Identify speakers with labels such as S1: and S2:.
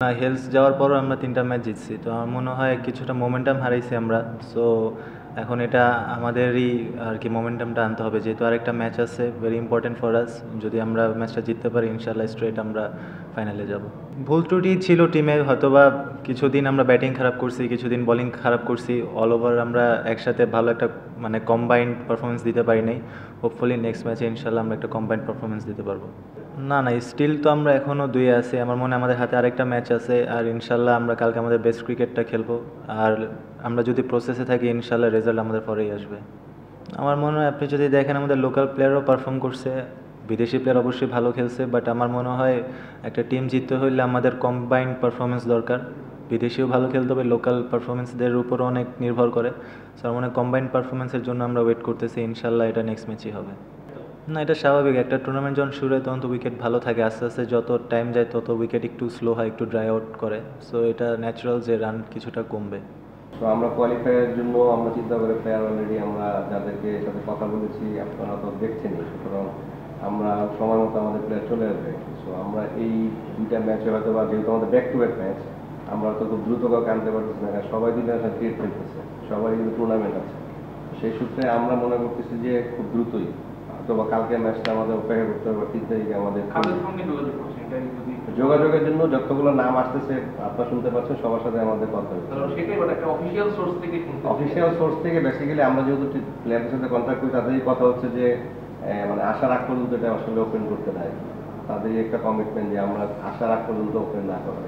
S1: না, হেলস যাওয়ার পরও আমরা ৩টা ম্যাচ জিতছি। তো আমার মনে হয় কিছুটা মোমেন্টাম হারাইছি আমরা। সো এখন এটা আমাদেরই আরকি মোমেন্টামটা আনতে হবে। যেহেতু আরেকটা ম্যাচ আছে, ভেরি ইম্পোর্টেন্ট ফর আস। যদি আমরা ম্যাচটা জিততে পারি ইনশাআল্লাহ স্ট্রেইট আমরা ফাইনালে যাব। ভুল ত্রুটি ছিল টিমে, হয়তোবা কিছুদিন আমরা ব্যাটিং খারাপ করছি, কিছুদিন বোলিং খারাপ করছি। অল ওভার আমরা একসাথে ভালো একটা মানে কম্বাইন্ড পারফরম্যান্স দিতে পারি নাই। হোপফুলি নেক্সট ম্যাচে ইনশাআল্লাহ আমরা একটা কম্বাইন্ড পারফরম্যান্স দিতে পারবো। না, না, স্টিল তো আমরা এখনও ২-এ আছি। আমার মনে হয় আমাদের হাতে আরেকটা ম্যাচ আছে। আর ইনশাআল্লাহ আমরা কালকে আমাদের বেস্ট ক্রিকেটটা খেলবো। আর আমরা যদি প্রসেসে থাকি ইনশাআল্লাহ রেজাল্ট আমাদের পরেই আসবে। আমার মনে হয় আপনি যদি দেখেন আমাদের লোকাল প্লেয়ারও পারফর্ম করছে, বিদেশি প্লেয়ার অবশ্যই ভালো খেলছে, বাট আমার মনে হয় একটা টিম জিততে হইলে আমাদের কম্বাইন্ড পারফরমেন্স দরকার। বিদেশিও ভালো খেলতে হবে, লোকাল পারফরমেন্সদের উপরও অনেক নির্ভর করে। সো আমার মনে হয় কম্বাইন্ড পারফরমেন্সের জন্য আমরা ওয়েট করতেছি, ইনশাআল্লাহ এটা নেক্সট ম্যাচই হবে। না, এটা স্বাভাবিক। একটা টুর্নামেন্ট যখন শুরু হয় তখন তো উইকেট ভালো থাকে, আস্তে আস্তে যত টাইম যায় তত উইকেট একটু স্লো হয়, একটু ড্রাই আউট করে। সো এটা ন্যাচারাল যে রান কিছুটা কমবে।
S2: তো আমরা কোয়ালিফাইয়ের জন্য আমরা চিন্তা করে প্লেয়ার অলরেডি আমরা যাদেরকে সাথে কথা বলেছি আপনারা তো দেখছেনই, সুতরাং আমরা সময় মতো আমাদের প্লেয়ার চলে আসবে। সো আমরা এই 2টা ম্যাচে হয়তো বা যেহেতু আমাদের ব্যাক টু ব্যাক ম্যাচ, আমরা তো খুব দ্রুত কাউকে আনতে পারতেছি না, সবাই দিনে আসলে ক্রিকেট খেলতেছে, সবাই কিন্তু টুর্নামেন্ট আছে। সেই সূত্রে আমরা মনে করতেছি যে খুব দ্রুতই অথবা কালকে ম্যাচটা আমাদের অপেক্ষা করতে হবে, 3 তারিখে আমাদের যোগাযোগের জন্য যতগুলো নাম আসতেছে আপনারা শুনতে পাচ্ছেন, সবার সাথে আমাদের কথা হচ্ছে। অফিসিয়াল সোর্স থেকে বেসিক্যালি আমরা যেহেতু প্লেয়ারদের সাথে কন্ট্যাক্ট করি, তাদেরই কথা হচ্ছে যে মানে আসার আগ পর্যন্ত এটা আসলে ওপেন করতে দেয়। তাদেরই একটা কমিটমেন্ট যে আমরা আসার আগ পর্যন্ত ওপেন না করা।